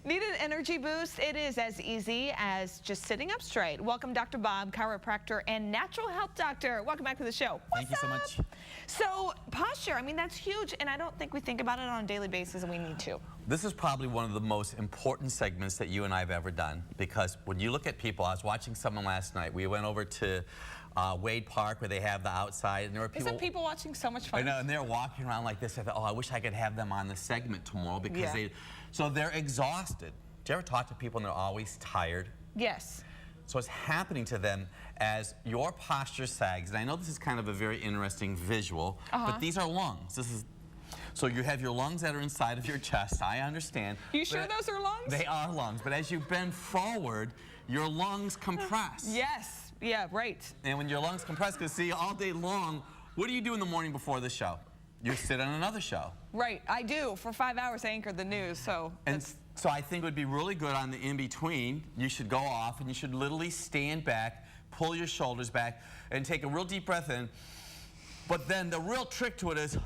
Need an energy boost? It is as easy as just sitting up straight. Welcome, Dr. Bob, chiropractor and natural health doctor. Welcome back to the show. Thank you so much. So posture, I mean, that's huge, and I don't think we think about it on a daily basis, and we need to. This is probably one of the most important segments that you and I have ever done, because when you look at people, I was watching someone last night. We went over to Wade Park where they have the outside, and there were people. Isn't people watching so much fun? I know, and they're walking around like this. I thought, oh, I wish I could have them on the segment tomorrow, because so they're exhausted. Do you ever talk to people and they're always tired? Yes. So it's happening to them as your posture sags. And I know this is kind of a very interesting visual, but these are lungs. So you have your lungs that are inside of your chest. I understand. You sure those are lungs? They are lungs. But as you bend forward, your lungs compress. Yes. Yeah, right. And when your lungs compress, because see, all day long, what do you do in the morning before the show? You sit on another show. Right, I do. For 5 hours, I anchor the news, so. And so I think it would be really good on the in-between. You should go off and you should literally stand back, pull your shoulders back, and take a real deep breath in. But then the real trick to it is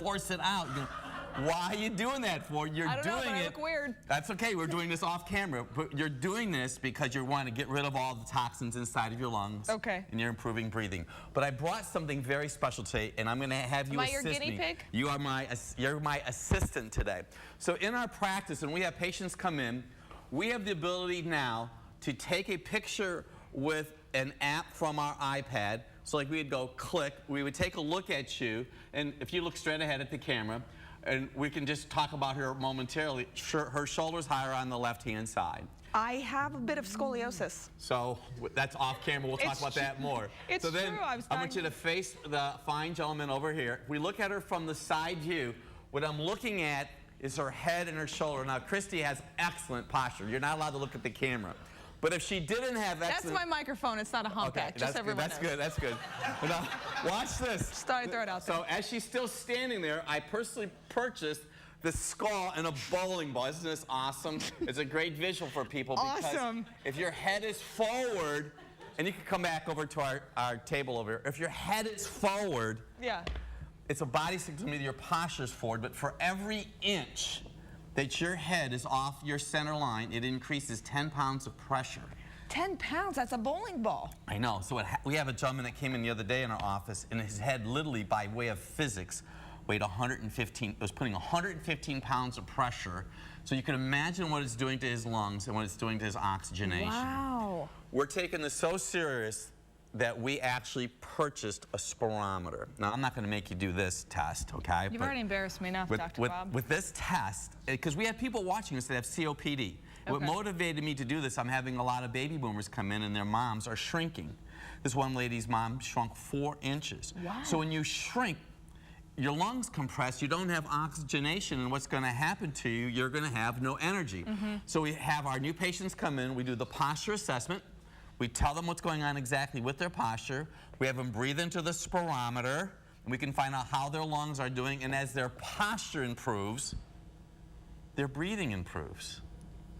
force it out. Why are you doing that for? You're I don't know, doing but it. I look weird. That's okay. We're doing this off camera. But you're doing this because you want to get rid of all the toxins inside of your lungs. Okay. And you're improving breathing. But I brought something very special today, and I'm going to have you assist me. Am I your guinea pig? You're my assistant today. So in our practice, when we have patients come in, we have the ability now to take a picture with an app from our iPad. So like we'd go click, we would take a look at you, and if you look straight ahead at the camera, and we can just talk about her momentarily. Her shoulder's higher on the left-hand side. I have a bit of scoliosis. So that's off camera. We'll talk about that more. It's so then, true. I want you to face the fine gentleman over here. We look at her from the side view. What I'm looking at is her head and her shoulder. Now, Christy has excellent posture. You're not allowed to look at the camera. But if she didn't have excellent... That's my microphone. It's not a humpback. Okay, just everyone that's knows. good. That's good. But now, watch this. Started throwing it out there. So as she's still standing there, I personally purchased the skull and a bowling ball. Isn't this awesome? It's a great visual for people because if your head is forward, and you can come back over to our table over here. If your head is forward, it's a body signal that your posture is forward, but for every inch that your head is off your center line, it increases 10 pounds of pressure. 10 pounds, that's a bowling ball. I know. So we have a gentleman that came in the other day in our office, and his head literally, by way of physics, weighed 115, it was putting 115 pounds of pressure. So you can imagine what it's doing to his lungs and what it's doing to his oxygenation. Wow. We're taking this so serious that we actually purchased a spirometer. Now, I'm not going to make you do this test, okay? You've already embarrassed me enough, Dr. Bob. With this test, because we have people watching us that have COPD. What motivated me to do this, I'm having a lot of baby boomers come in and their moms are shrinking. This one lady's mom shrunk 4 inches. Wow. So when you shrink, your lungs compress, you don't have oxygenation, and what's going to happen to you, you're going to have no energy. So we have our new patients come in, we do the posture assessment, we tell them what's going on exactly with their posture, we have them breathe into the spirometer, and we can find out how their lungs are doing, and as their posture improves, their breathing improves.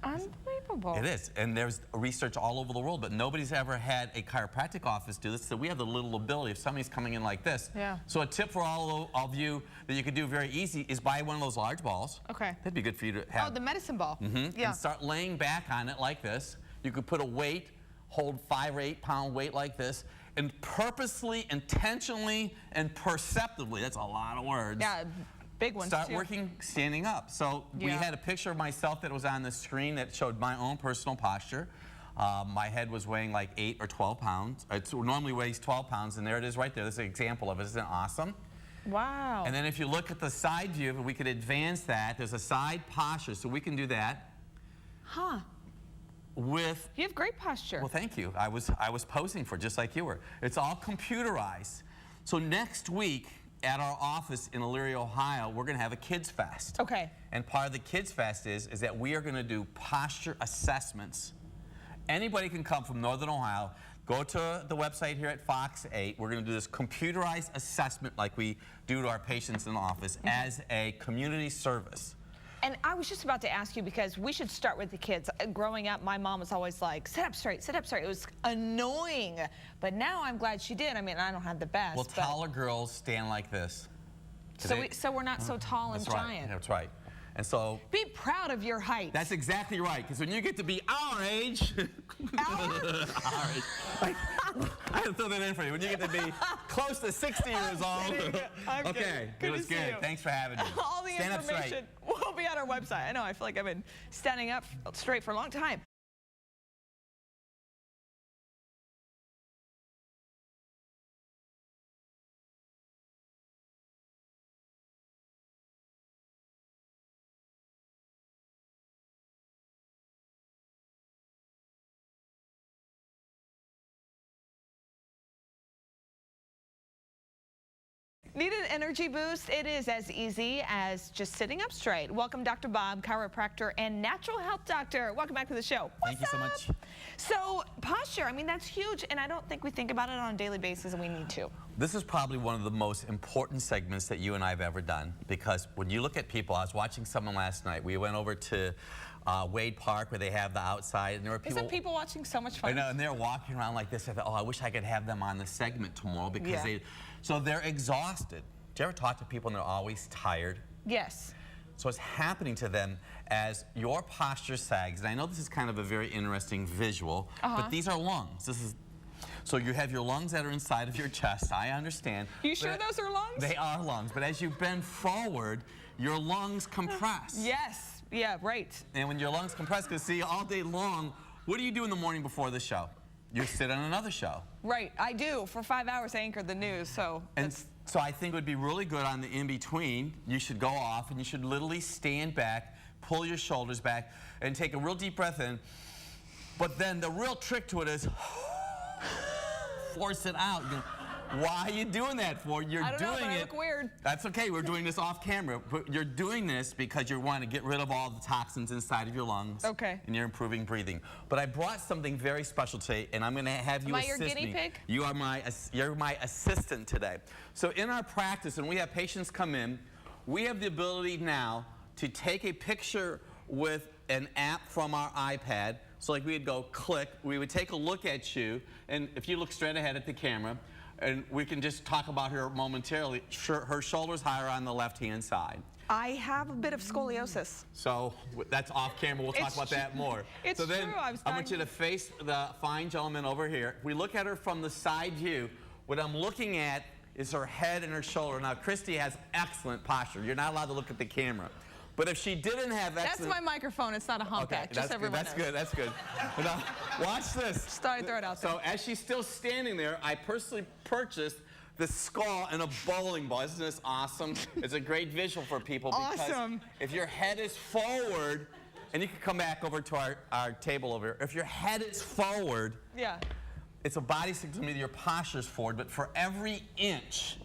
Unbelievable. It is, and there's research all over the world, but nobody's ever had a chiropractic office do this, so we have the little ability if somebody's coming in like this. So a tip for all of you that you could do very easy is buy one of those large balls. That'd be good for you to have. Oh, the medicine ball. And start laying back on it like this. You could put a weight, hold 5 or 8 pound weight like this, and purposely, intentionally, and perceptively, that's a lot of words. Big ones Start working standing up. So we had a picture of myself that was on the screen that showed my own personal posture. My head was weighing like 8 or 12 pounds. It normally weighs 12 pounds, and there it is right there. This is an example of it. Isn't it awesome? Wow. And then if you look at the side view, we could advance that. There's a side posture, so we can do that. You have great posture. Well, thank you. I was posing for just like you were. It's all computerized. So next week, at our office in Elyria, Ohio, we're going to have a Kids Fest. And part of the Kids Fest is that we are going to do posture assessments. Anybody can come from Northern Ohio. Go to the website here at Fox 8. We're going to do this computerized assessment like we do to our patients in the office as a community service. And I was just about to ask you, because we should start with the kids. Growing up, my mom was always like, sit up straight, sit up straight. It was annoying. But now I'm glad she did. I mean, I don't have the best. Well, taller girls stand like this. So we're not so tall and giant. That's right. And so be proud of your height. That's exactly right, because when you get to be our age, our age. I had to throw that in for you. When you get to be close to 60 years old. Okay, it was good. Thanks for having me. All the information will be on our website. I know, I feel like I've been standing up straight for a long time. Need an energy boost? It is as easy as just sitting up straight. Welcome, Dr. Bob, chiropractor and natural health doctor. Welcome back to the show. Thank you so much. So posture, I mean, that's huge, and I don't think we think about it on a daily basis, and we need to. This is probably one of the most important segments that you and I have ever done, because when you look at people, I was watching someone last night. We went over to Wade Park, where they have the outside, and there were people. Isn't people watching so much fun? I know, and they're walking around like this. I thought, oh, I wish I could have them on the segment tomorrow, because so they're exhausted. Do you ever talk to people and they're always tired? Yes. So it's happening to them as your posture sags. And I know this is kind of a very interesting visual, but these are lungs. So you have your lungs that are inside of your chest. I understand. You sure those are lungs? They are lungs. But as you bend forward, your lungs compress. Yes. Yeah, right. And when your lungs compress, because see, all day long, what do you do in the morning before the show? You sit on another show. Right, I do. For 5 hours, I anchor the news, so. So I think it would be really good on the in-between. You should go off and you should literally stand back, pull your shoulders back, and take a real deep breath in. But then the real trick to it is force it out. Why are you doing that for? You're I don't doing know, but it. I look weird. That's okay. We're doing this off camera. But you're doing this because you want to get rid of all the toxins inside of your lungs. Okay. And you're improving breathing. But I brought something very special today, and I'm going to have you assist me. Am I your guinea pig? You're my assistant today. So in our practice, when we have patients come in, we have the ability now to take a picture with an app from our iPad. So like we'd go click, we would take a look at you, and if you look straight ahead at the camera, and we can just talk about her momentarily. Her shoulder's higher on the left-hand side. I have a bit of scoliosis. So that's off camera. We'll talk about that more. It's so then, true. I want you to face the fine gentleman over here. If we look at her from the side view, what I'm looking at is her head and her shoulder. Now, Christy has excellent posture. You're not allowed to look at the camera. But if she didn't have excellent... That's my microphone. It's not a humpback. Just everyone knows. That's good. Now, watch this. Started to throw it out there. So as she's still standing there, I personally purchased the skull and a bowling ball. Isn't this awesome? It's a great visual for people. Awesome. Because if your head is forward, and you can come back over to our table over here. If your head is forward, it's a body signal to me that your posture is forward, but for every inch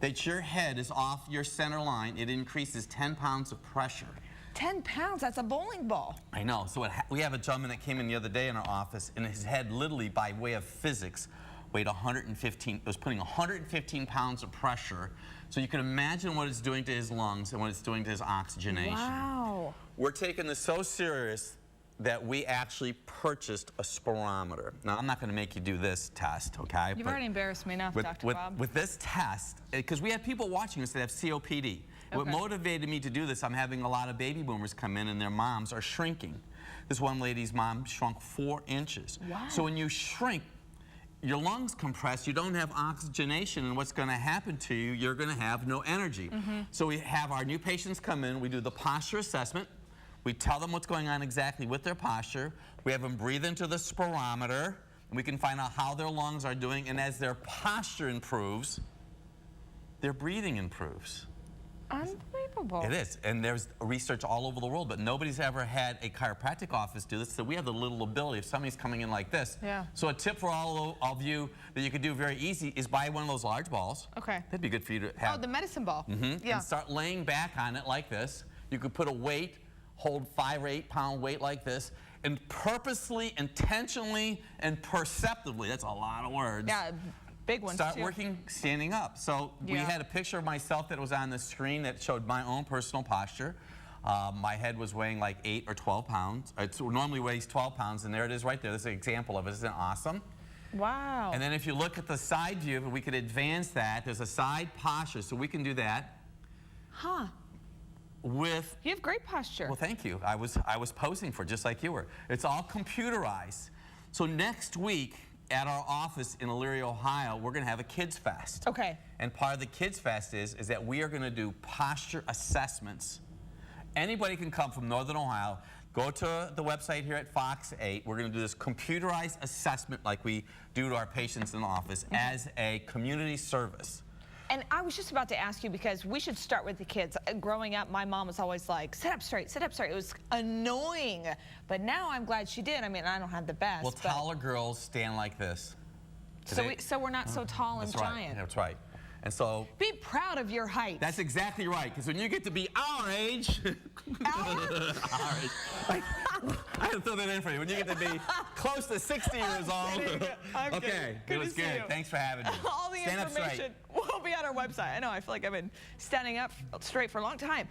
that your head is off your center line, it increases 10 pounds of pressure. 10 pounds, that's a bowling ball. I know. So we have a gentleman that came in the other day in our office, and his head literally, by way of physics, weighed 115, it was putting 115 pounds of pressure. So you can imagine what it's doing to his lungs and what it's doing to his oxygenation. Wow. We're taking this so serious that we actually purchased a spirometer. Now, I'm not going to make you do this test, okay? You've already embarrassed me enough, Dr. Bob. With this test, because we have people watching us that have COPD. What motivated me to do this, I'm having a lot of baby boomers come in and their moms are shrinking. This one lady's mom shrunk 4 inches. Wow. So when you shrink, your lungs compress, you don't have oxygenation, and what's going to happen to you, you're going to have no energy. So we have our new patients come in, we do the posture assessment, we tell them what's going on exactly with their posture, we have them breathe into the spirometer, and we can find out how their lungs are doing, and as their posture improves, their breathing improves. Unbelievable. It is, and there's research all over the world, but nobody's ever had a chiropractic office do this, so we have the little ability if somebody's coming in like this. So a tip for all of you that you could do very easy is buy one of those large balls. That'd be good for you to have. Oh, the medicine ball. And start laying back on it like this. You could put a weight, hold 5 or 8 pound weight like this, and purposely, intentionally, and perceptively, that's a lot of words. Big ones Start working standing up. So we had a picture of myself that was on the screen that showed my own personal posture. My head was weighing like 8 or 12 pounds. It normally weighs 12 pounds, and there it is right there. This is an example of it. Isn't it awesome? Wow. And then if you look at the side view, we could advance that. There's a side posture, so we can do that. with... You have great posture. Well, thank you. I was posing for just like you were. It's all computerized. So next week at our office in Elyria, Ohio, we're going to have a Kids Fest. Okay. And part of the Kids Fest is that we are going to do posture assessments. Anybody can come from Northern Ohio. Go to the website here at Fox 8. We're going to do this computerized assessment like we do to our patients in the office as a community service. And I was just about to ask you, because we should start with the kids. Growing up, my mom was always like, sit up straight, sit up straight. It was annoying. But now I'm glad she did. I mean, I don't have the best. Well, taller girls stand like this. So we're not so tall and giant. That's right. And so... Be proud of your height. That's exactly right, because when you get to be our age... Our age? I had to throw that in for you. When you get to be close to 60 years old... Okay, it was good. Thanks for having me. All the information will be on our website. I know, I feel like I've been standing up straight for a long time.